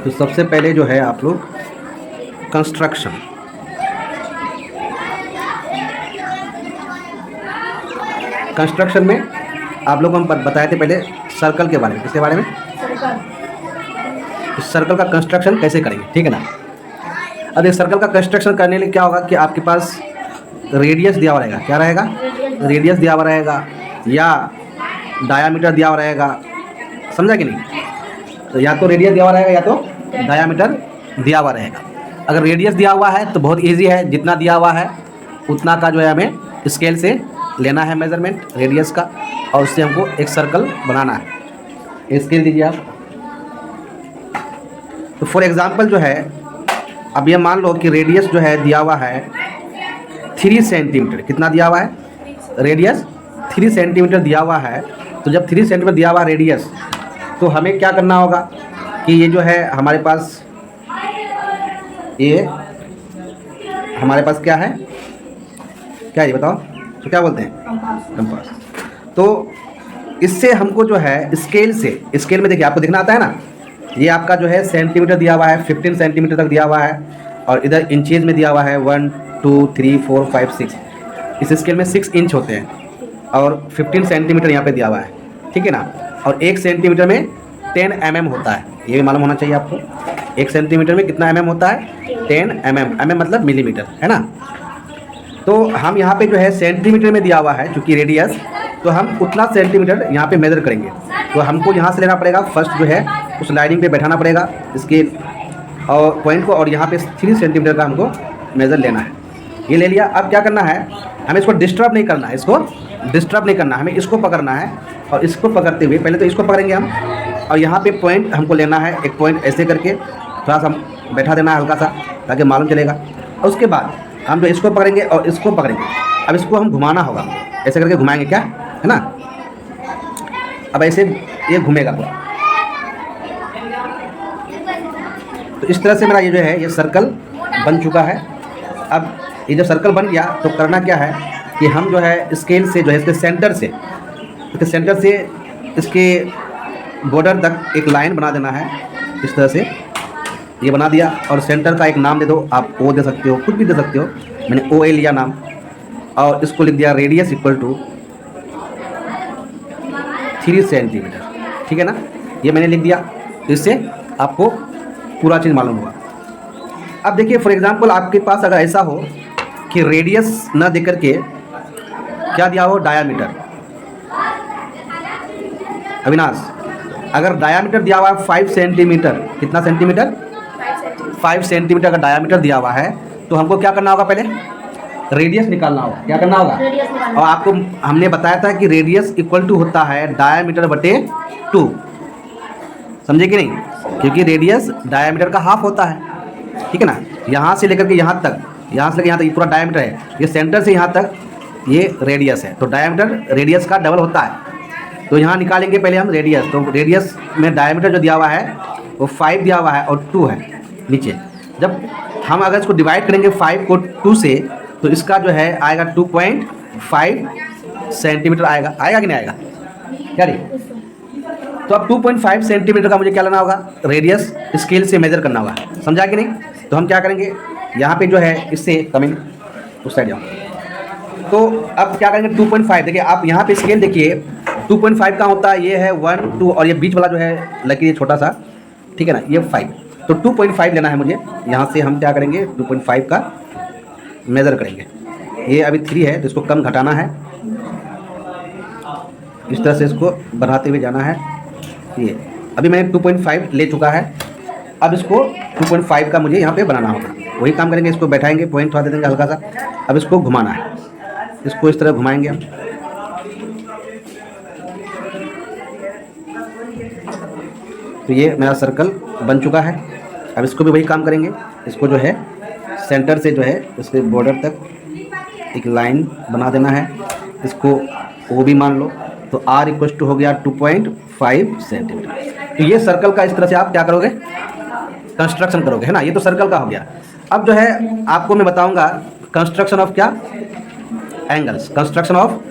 तो सबसे पहले जो है आप लोग कंस्ट्रक्शन, कंस्ट्रक्शन में आप लोग हम बताए थे पहले सर्कल के बारे में। किसके बारे में? इस सर्कल का कंस्ट्रक्शन कैसे करेंगे, ठीक है ना। अब एक सर्कल का कंस्ट्रक्शन करने के लिए क्या होगा कि आपके पास रेडियस दिया हुआ रहेगा। क्या रहेगा? रेडियस दिया हुआ रहेगा या डायामीटर दिया हुआ रहेगा। समझा कि नहीं? तो या तो रेडियस दिया हुआ रहेगा या तो डायामीटर दिया हुआ रहेगा। अगर रेडियस दिया हुआ है तो बहुत इजी है, जितना दिया हुआ है उतना का जो है हमें स्केल से लेना है मेज़रमेंट रेडियस का, और उससे हमको एक सर्कल बनाना है। स्केल दीजिए आप। तो फॉर एग्जांपल जो है, अब ये मान लो कि रेडियस जो है दिया हुआ है 3 सेंटीमीटर। कितना दिया हुआ है? रेडियस 3 सेंटीमीटर दिया हुआ है। तो जब 3 सेंटीमीटर दिया हुआ रेडियस, तो हमें क्या करना होगा कि ये जो है हमारे पास, ये हमारे पास क्या है, क्या ये बताओ तो क्या बोलते हैं? कंपास। तो इससे हमको जो है स्केल से, स्केल में देखिए आपको दिखना आता है ना, ये आपका जो है सेंटीमीटर दिया हुआ है, 15 सेंटीमीटर तक दिया हुआ है, और इधर इंचेज में दिया हुआ है 1 2 3 4 5 6। इस स्केल में 6 इंच होते हैं और 15 सेंटीमीटर यहाँ पे दिया हुआ है, ठीक है ना। और 1 सेंटीमीटर में 10 mm होता है, ये भी मालूम होना चाहिए आपको। 1 सेंटीमीटर में कितना mm होता है? 10 mm। mm मतलब मिलीमीटर, है ना। तो हम यहाँ पे जो है सेंटीमीटर में दिया हुआ है क्योंकि रेडियस, तो हम उतना सेंटीमीटर यहाँ पे मेज़र करेंगे। तो हमको यहाँ से लेना पड़ेगा, फर्स्ट जो है उस लाइनिंग पे बैठाना पड़ेगा स्केल और पॉइंट को, और यहाँ पे 3 सेंटीमीटर का हमको मेज़र लेना है। ये ले लिया। अब क्या करना है, हमें इसको डिस्टर्ब नहीं करना है, इसको डिस्टर्ब नहीं करना है, हमें इसको पकड़ना है। और इसको पकड़ते हुए पहले तो इसको पकड़ेंगे हम, और यहाँ पे पॉइंट हमको लेना है, एक पॉइंट ऐसे करके थोड़ा सा बैठा देना है हल्का सा, ताकि मालूम चलेगा। और उसके बाद हम जो इसको पकड़ेंगे और इसको पकड़ेंगे। अब इसको हम घुमाना होगा, ऐसे करके घुमाएंगे, क्या है ना। अब ऐसे ये घूमेगा पूरा। तो इस तरह से मेरा ये जो है ये सर्कल बन चुका है। अब ये जब सर्कल बन गया तो करना क्या है कि हम जो है स्केल से जो है इसके सेंटर से इसके बॉर्डर तक एक लाइन बना देना है। इस तरह से ये बना दिया, और सेंटर का एक नाम दे दो, आप ओ दे सकते हो, कुछ भी दे सकते हो। मैंने ओ ए लिया नाम, और इसको लिख दिया रेडियस इक्वल टू 3 सेंटीमीटर, ठीक है ना। ये मैंने लिख दिया, इससे आपको पूरा चीज़ मालूम हुआ। अब देखिए फॉर एग्जांपल आपके पास अगर ऐसा हो कि रेडियस ना देकर के क्या दिया हो, डायामीटर। अविनाश, अगर डायामीटर दिया हुआ है 5 सेंटीमीटर, कितना सेंटीमीटर? 5 सेंटीमीटर का डायामीटर दिया हुआ है, तो हमको क्या करना होगा, पहले रेडियस निकालना होगा। क्या करना होगा? और आपको हमने बताया था कि रेडियस इक्वल टू होता है डायामीटर बटे 2। समझे कि नहीं? क्योंकि रेडियस डायामीटर का हाफ होता है, ठीक है ना। यहाँ से लेकर के यहाँ तक, यहाँ से लेकर यहाँ तक ये पूरा डायामीटर है, ये सेंटर से यहाँ तक ये रेडियस है, तो डायामीटर रेडियस का डबल होता है। तो यहाँ निकालेंगे पहले हम रेडियस। तो रेडियस में डायामीटर जो दिया हुआ है वो 5 दिया हुआ है और 2 है नीचे। जब हम अगर इसको डिवाइड करेंगे 5 को 2 से, तो इसका जो है आएगा 2.5 सेंटीमीटर आएगा कि नहीं आएगा? क्या रे? तो अब 2.5 सेंटीमीटर का मुझे क्या लेना होगा, रेडियस स्केल से मेजर करना होगा। समझा कि नहीं? तो हम क्या करेंगे, यहाँ पे जो है इससे कमिंग उस साइड जाओ। तो अब क्या करेंगे 2.5, देखिए आप यहाँ पे स्केल देखिए 2.5 का होता है, ये है 1 2, और ये बीच वाला जो है लकीर ये छोटा सा, ठीक है ना, ये 5। तो 2.5 लेना है मुझे। यहाँ से हम क्या करेंगे 2.5 का मेज़र करेंगे। ये अभी 3 है तो इसको कम घटाना है, इस तरह से इसको बढ़ाते हुए जाना है। ये अभी मैंने 2.5 ले चुका है, अब इसको 2.5 का मुझे यहाँ पे बनाना होगा। वही काम करेंगे, इसको बैठाएंगे, पॉइंट थोड़ा दे देंगे हल्का सा। अब इसको घुमाना है, इसको इस तरह घुमाएंगे हम। तो ये मेरा सर्कल बन चुका है। अब इसको भी वही काम करेंगे, इसको जो है सेंटर से जो है उसके बॉर्डर तक एक लाइन बना देना है, इसको ओ भी मान लो। तो आर इक्वल टू हो गया 2.5 सेंटीमीटर। तो ये सर्कल का इस तरह से आप क्या करोगे, कंस्ट्रक्शन करोगे, है ना। ये तो सर्कल का हो गया। अब जो है आपको मैं बताऊंगा कंस्ट्रक्शन ऑफ क्या, एंगल्स। Construction of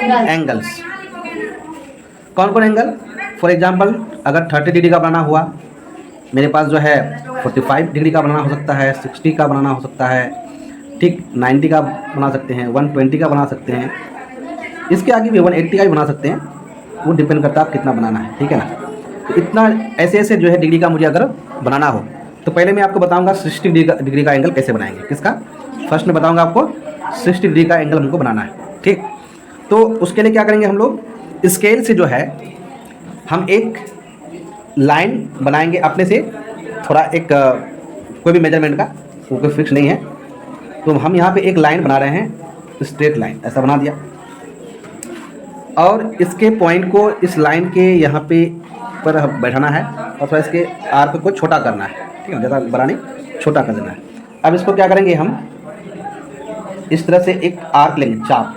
angles. कौन कौन एंगल? फॉर एग्जांपल अगर 30 डिग्री का बनाना हुआ, मेरे पास जो है 45 डिग्री का बनाना हो सकता है, 60 का बनाना हो सकता है, ठीक, 90 का बना सकते हैं, 120 का बना सकते हैं, इसके आगे भी 180 का भी बना सकते हैं, वो डिपेंड करता है आप कितना बनाना है, ठीक है ना। तो इतना ऐसे ऐसे जो है डिग्री का मुझे अगर बनाना हो तो पहले मैं आपको बताऊंगा 60 डिग्री का एंगल कैसे बनाएंगे। किसका? फर्स्ट में बताऊंगा आपको 60 डिग्री का एंगल हमको बनाना है, ठीक। तो उसके लिए क्या करेंगे हम लोग, स्केल से जो है हम एक लाइन बनाएंगे अपने से, थोड़ा एक कोई भी मेजरमेंट का, वो कोई फिक्स नहीं है, तो हम यहाँ पे एक लाइन बना रहे हैं, स्ट्रेट लाइन ऐसा बना दिया, और इसके पॉइंट को इस लाइन के यहाँ पे पर बैठाना है और थोड़ा इसके आर्क को छोटा करना है, ठीक है, ज़्यादा बड़ा नहीं, छोटा कर देना है। अब इसको क्या करेंगे, हम इस तरह से एक आर्क लेंगे, चाप,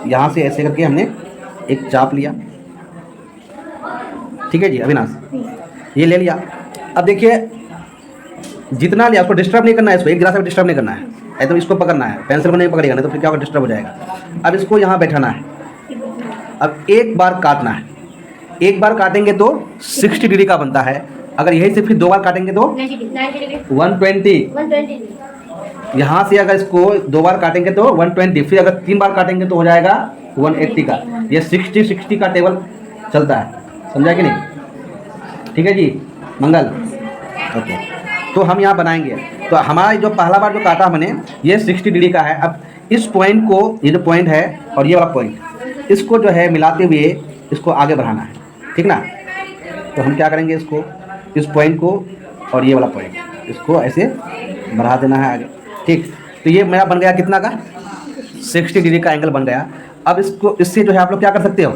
यहाँ से ऐसे करके हमने एक चाप लिया, ठीक है जी अविनाश, ये ले लिया। अब देखिए जितना लिया उसको डिस्टर्ब नहीं करना है, इसको एक गिलास में डिस्टर्ब नहीं करना है, एकदम इसको पकड़ना है, पेंसिल को नहीं पकड़ेगा नहीं तो फिर क्या होगा, डिस्टर्ब हो जाएगा। अब इसको यहाँ बैठाना है, अब एक बार काटना है, एक बार काटेंगे तो 60 डिग्री का बनता है, अगर यही से फिर 2 बार काटेंगे तो 120, यहाँ से अगर इसको 2 बार काटेंगे तो 120, फिर अगर 3 बार काटेंगे तो हो जाएगा 180 का। ये 60 का टेबल चलता है, समझा कि नहीं? ठीक है जी मंगल, ओके। तो हम यहाँ बनाएंगे, तो हमारा जो पहला बार जो काटा हमने ये 60 डिग्री का है। अब इस पॉइंट को, ये जो पॉइंट है और ये वाला पॉइंट, इसको जो है मिलाते हुए इसको आगे बढ़ाना है, ठीक ना। तो हम क्या करेंगे, इसको, इस पॉइंट को और ये वाला पॉइंट, इसको ऐसे बढ़ा देना है आगे, ठीक। तो ये मेरा बन गया कितना का, 60 डिग्री का एंगल बन गया। अब इसको, इससे जो है आप लोग क्या कर सकते हो,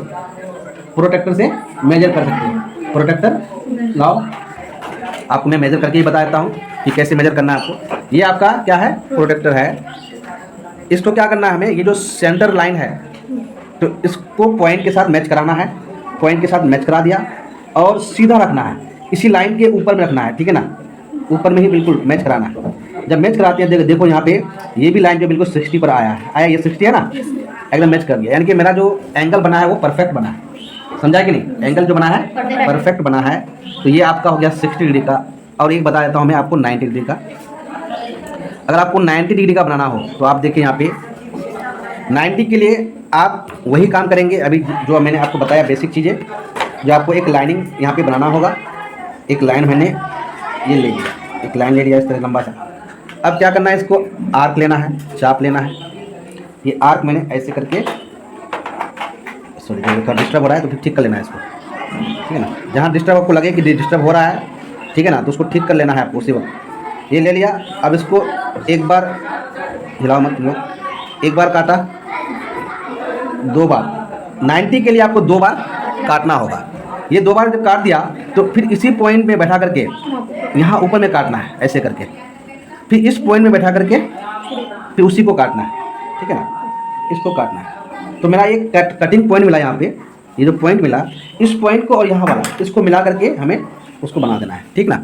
प्रोटेक्टर से मेजर कर सकते हो। प्रोटेक्टर लाओ, आपको मैं मेजर करके ही बता देता हूँ कि कैसे मेजर करना है आपको। ये आपका क्या है, प्रोटेक्टर है। इसको क्या करना है हमें, ये जो सेंटर लाइन है तो इसको पॉइंट के साथ मैच कराना है, पॉइंट के साथ मैच करा दिया और सीधा रखना है, इसी लाइन के ऊपर में रखना है, ठीक है ना, ऊपर में ही बिल्कुल मैच कराना है। जब मैच कराते हैं देखो यहाँ पे ये भी लाइन जो बिल्कुल 60 पर आया है, आया ये 60 है ना, एकदम मैच कर दिया, यानी कि मेरा जो एंगल बना है वो परफेक्ट बना है, समझा कि नहीं? एंगल जो बना है परफेक्ट बना है। तो ये आपका हो गया 60 डिग्री का। और एक बता देता हूँ मैं आपको 90 डिग्री का। अगर आपको 90 डिग्री का बनाना हो तो आप देखिए यहाँ पे 90 के लिए आप वही काम करेंगे अभी जो मैंने आपको बताया, बेसिक चीज़ें, जो आपको एक लाइनिंग यहाँ पे बनाना होगा। एक लाइन मैंने ये ले लिया, एक लाइन ले लिया इस तरह लंबा सा। अब क्या करना है, इसको आर्क लेना है, चाप लेना है। ये आर्क मैंने ऐसे करके, सॉरी थोड़ा डिस्टर्ब हो रहा है तो फिर ठीक कर लेना है इसको, ठीक है ना। जहाँ डिस्टर्ब आपको लगे कि डिस्टर्ब हो रहा है, ठीक है ना, तो उसको ठीक कर लेना है आपको उसी वक्त। ये ले लिया। अब इसको एक बार हिलाओ मत लो, एक बार काटा, 2 बार, 90 के लिए आपको 2 बार काटना होगा। ये 2 बार जब काट दिया तो फिर इसी पॉइंट में बैठा करके यहाँ ऊपर में काटना है ऐसे करके, फिर इस पॉइंट में बैठा करके फिर उसी को काटना है, ठीक है ना, इसको काटना है। तो मेरा एक कटिंग पॉइंट मिला यहाँ पे, ये जो पॉइंट मिला, इस पॉइंट को और यहाँ वाला इसको मिला करके हमें उसको बना देना है, ठीक ना।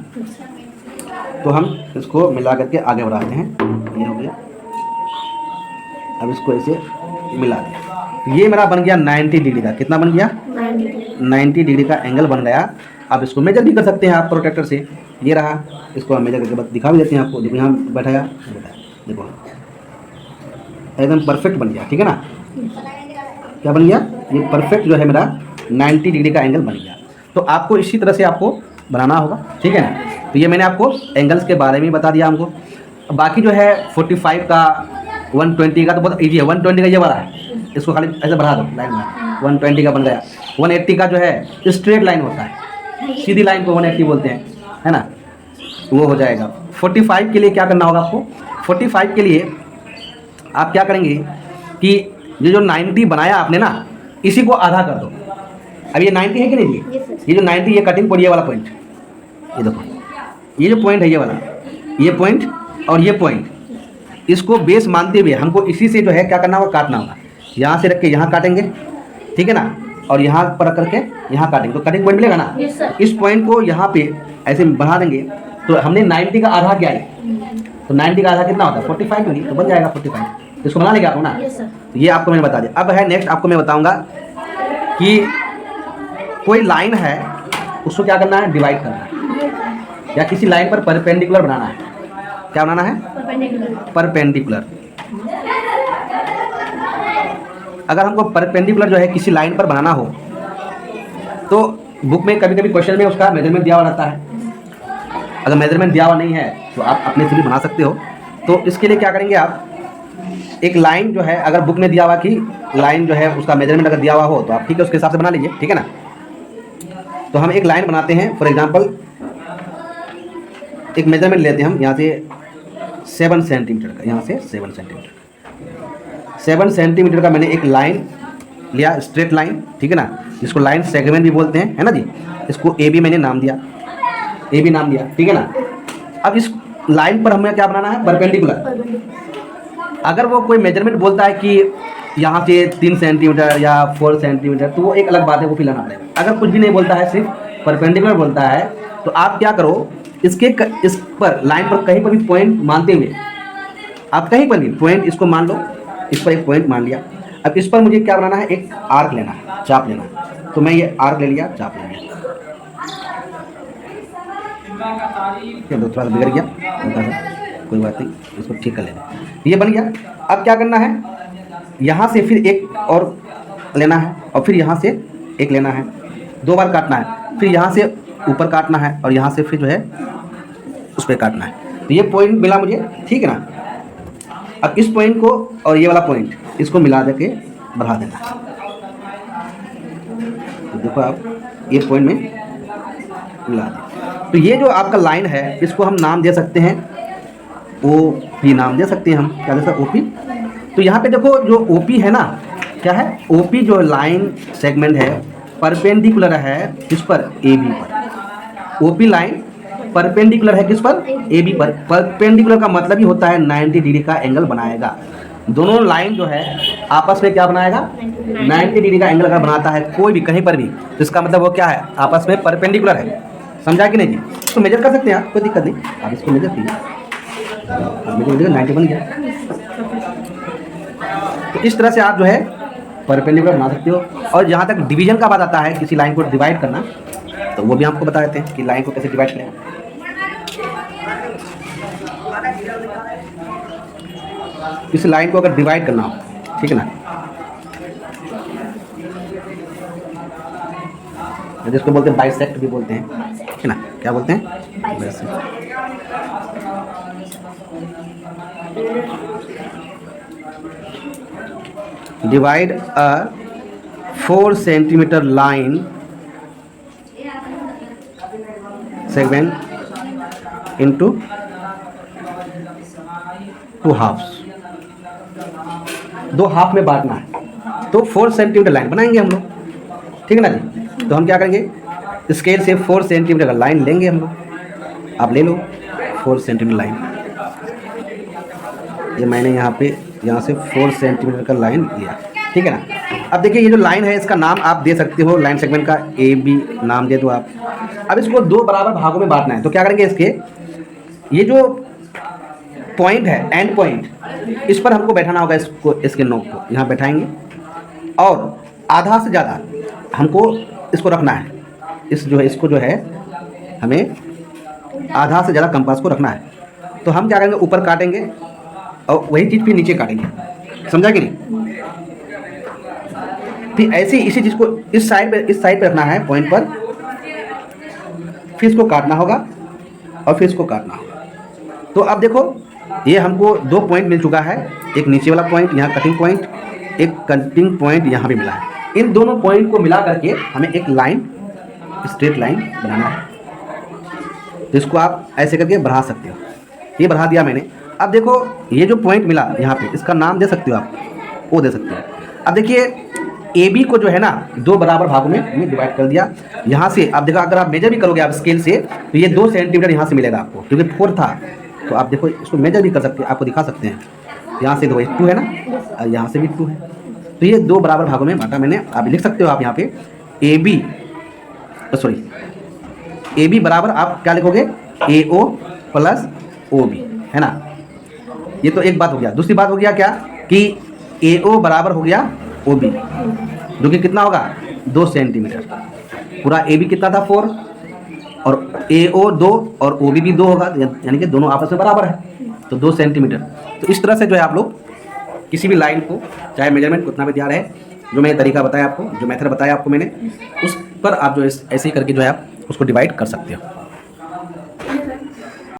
तो हम इसको मिला करके आगे बढ़ाते हैं, ये हो गया। अब इसको ऐसे मिला दिया, ये मेरा बन गया 90 डिग्री का। कितना बन गया? 90 डिग्री का एंगल बन गया। अब इसको मेजर भी कर सकते हैं आप प्रोटेक्टर से, ये रहा, इसको हम मेजर करके दिखा भी देते हैं आपको। देखो यहाँ बैठाया, देखो एकदम परफेक्ट बन गया, ठीक है ना। क्या बन गया? ये परफेक्ट जो है मेरा 90 डिग्री का एंगल बन गया। तो आपको इसी तरह से आपको बनाना होगा, ठीक है ना। तो ये मैंने आपको एंगल्स के बारे में बता दिया हमको। बाकी जो है 45 का, 120 का तो बहुत ईजी है। 120 का ये वाला है, इसको खाली ऐसे बढ़ा दो लाइन में, 120 का बन गया। 180 का जो है स्ट्रेट लाइन होता है, सीधी लाइन को 180 बोलते हैं, है ना, वो हो जाएगा। 45 के लिए क्या करना होगा आपको? 45 के लिए आप क्या करेंगे कि ये जो 90 बनाया आपने ना, इसी को आधा कर दो। अब ये 90 है कि नहीं जी? ये जो 90, ये कटिंग पॉइंट, ये वाला पॉइंट, ये देखो, ये जो पॉइंट है ये वाला, ये पॉइंट और ये पॉइंट, इसको बेस मानते हुए हमको इसी से जो है क्या करना होगा, काटना होगा। यहाँ से रख के यहाँ काटेंगे, ठीक है ना, और यहाँ पर रख करके यहाँ काटेंगे, तो कटिंग पॉइंट मिलेगा ना। इस पॉइंट को यहाँ पे ऐसे बढ़ा देंगे। तो हमने 90 का आधा क्या है, तो 90 का आधा कितना होता है? 45 में, तो बन जाएगा 45। इसको बना लेंगे आपको ना। तो ये आपको मैंने बता दिया। अब है नेक्स्ट, आपको मैं बताऊंगा कि कोई लाइन है उसको क्या करना है, डिवाइड करना है, या किसी लाइन पर परपेंडिकुलर बनाना है। क्या बनाना है, परपेंडिकुलर। अगर हमको परपेंडिकुलर जो है किसी लाइन पर बनाना हो तो बुक में कभी कभी क्वेश्चन में उसका मेजरमेंट दिया हुआ रहता है। अगर मेजरमेंट दिया हुआ नहीं है तो आप अपने से भी बना सकते हो। तो इसके लिए क्या करेंगे आप, एक लाइन जो है अगर बुक में दिया हुआ कि लाइन जो है उसका मेजरमेंट अगर दिया हुआ हो तो आप ठीक है उसके हिसाब से बना लीजिए, ठीक है ना। तो हम एक लाइन बनाते हैं, फॉर एग्जांपल एक मेजरमेंट लेते हैं हम यहाँ से 7 सेंटीमीटर का, यहाँ से 7 सेंटीमीटर, 7 सेंटीमीटर का मैंने एक लाइन लिया, स्ट्रेट लाइन, ठीक है ना, जिसको लाइन सेगमेंट भी बोलते हैं, है ना जी। इसको ए बी मैंने नाम दिया, ए बी नाम दिया, ठीक है ना। अब इस लाइन पर हमें क्या बनाना है, परपेंडिकुलर। अगर वो कोई मेजरमेंट बोलता है कि यहाँ से 3 सेंटीमीटर या 4 सेंटीमीटर तो वो एक अलग बात है, वो फिर लाना पड़ेगा। अगर कुछ भी नहीं बोलता है, सिर्फ परपेंडिकुलर बोलता है, तो आप क्या करो, इस पर लाइन पर कहीं पर भी पॉइंट मानते हुए, आप कहीं पर भी पॉइंट इसको मान लो, इस पर एक पॉइंट मान लिया। अब इस पर मुझे क्या बनाना है, एक आर्क लेना है, चाप लेना है। तो मैं ये आर्क ले लिया, चाप ले लिया, थोड़ा सा बिगड़ गया, कोई बात नहीं, इसको ठीक कर लेना, ये बन गया। अब क्या करना है, यहाँ से फिर एक और लेना है और फिर यहाँ से एक लेना है, 2 बार काटना है, फिर यहाँ से ऊपर काटना है और यहाँ से फिर जो है उस पर काटना है। तो ये पॉइंट मिला मुझे, ठीक है ना। अब इस पॉइंट को और ये वाला पॉइंट इसको मिला दे के बढ़ा देना। तो देखो आप ये पॉइंट में मिला दें। तो ये जो आपका लाइन है इसको हम नाम दे सकते हैं ओ पी, नाम दे सकते हैं हम, क्या दे सकते, ओ पी। तो यहाँ पे देखो जो ओ पी है ना, क्या है, ओ पी जो लाइन सेगमेंट है परपेंडिकुलर है किस पर, ए बी पर। ओ पी लाइन परपेंडिकुलर है किस पर, ए बी पर। परपेंडिकुलर का मतलब ही होता है 90 डिग्री का एंगल बनाएगा। दोनों लाइन जो है आपस में क्या बनाएगा, 90 डिग्री का एंगल अगर बनाता है कोई भी कहीं पर भी, तो इसका मतलब वो क्या है, आपस में परपेंडिकुलर है। समझा कि नहीं जी। तो मेजर कर सकते हैं आप, कोई दिक्कत नहीं, आप इसको मेजर कीजिए, 90 बन गया। तो इस तरह से आप जो है परपेंडिकुलर बना सकते हो। और जहाँ तक डिवीजन का बात आता है, किसी लाइन को डिवाइड करना, तो वो भी आपको बता देते हैं कि लाइन को कैसे डिवाइड करें। इस लाइन को अगर डिवाइड करना हो, ठीक है ना, जिसको बोलते हैं बाइसेक्ट भी बोलते हैं, ठीक है ना, क्या बोलते हैं, bisect. Divide a 4 centimetre line segment into 2 halves, 2 half में बांटना है। तो 4 सेंटीमीटर लाइन बनाएंगे हम लोग, ठीक है ना जी। तो हम क्या करेंगे, स्केल से 4 सेंटीमीटर का लाइन लेंगे हम लोग। आप ले लो 4 सेंटीमीटर लाइन, ये मैंने यहाँ से 4 सेंटीमीटर का लाइन लिया, ठीक है ना। अब देखिए ये जो लाइन है इसका नाम आप दे सकते हो, लाइन सेगमेंट का ए बी नाम दे दो आप। अब इसको 2 बराबर भागों में बांटना है। तो क्या करेंगे, इसके ये जो पॉइंट है, एंड पॉइंट, इस पर हमको बैठाना होगा, इसको, इसके नोक को यहाँ बैठाएंगे और आधा से ज़्यादा हमको इसको रखना है। इस जो है इसको जो है हमें आधा से ज़्यादा कंपास को रखना है। तो हम क्या करेंगे, ऊपर काटेंगे और वही चीज़ फिर नीचे काटेंगे। समझा कि नहीं। फिर ऐसे इसी चीज़ को इस साइड पे रखना है पॉइंट पर, फिर इसको काटना होगा और फिर इसको काटना होगा। तो अब देखो ये हमको 2 पॉइंट मिल चुका है, एक नीचे वाला पॉइंट यहाँ कटिंग पॉइंट, एक कटिंग पॉइंट यहाँ भी मिला है। इन दोनों पॉइंट को मिला करके हमें एक लाइन, स्ट्रेट लाइन बनाना है। तो इसको आप ऐसे करके बढ़ा सकते हो, ये बढ़ा दिया मैंने। अब देखो ये जो पॉइंट मिला यहाँ पे, इसका नाम दे सकते हो आप, वो दे सकते हो। अब देखिए ए बी को जो है ना 2 बराबर भागों में डिवाइड कर दिया। यहाँ से आप देखो, अगर आप मेजर भी करोगे आप स्केल से, तो ये 2 सेंटीमीटर यहाँ से मिलेगा आपको, क्योंकि 4 था। तो आप देखो इसको मेजर भी कर सकते हैं, आपको दिखा सकते हैं। यहाँ से 2 है ना, और यहाँ से भी 2 है। तो ये 2 बराबर भागों में बांटा मैंने। आप लिख सकते हो आप यहाँ पे ए बी बराबर आप क्या लिखोगे, ए ओ प्लस ओ बी, है ना। ये तो एक बात हो गया। दूसरी बात हो गया क्या, कि ए ओ बराबर हो गया ओ बी, जो कि कितना होगा, 2 सेंटीमीटर। पूरा ए बी कितना था 4 और ए ओ 2 और ओ बी भी 2 होगा, यानी कि दोनों आपस में बराबर है, तो 2 सेंटीमीटर। तो इस तरह से जो है आप लोग किसी भी लाइन को चाहे मेजरमेंट कितना भी दिया रहे, जो मैंने तरीका बताया आपको, जो मेथड बताया आपको मैंने, उस पर आप जो ऐसे ही करके जो है आप उसको डिवाइड कर सकते हो।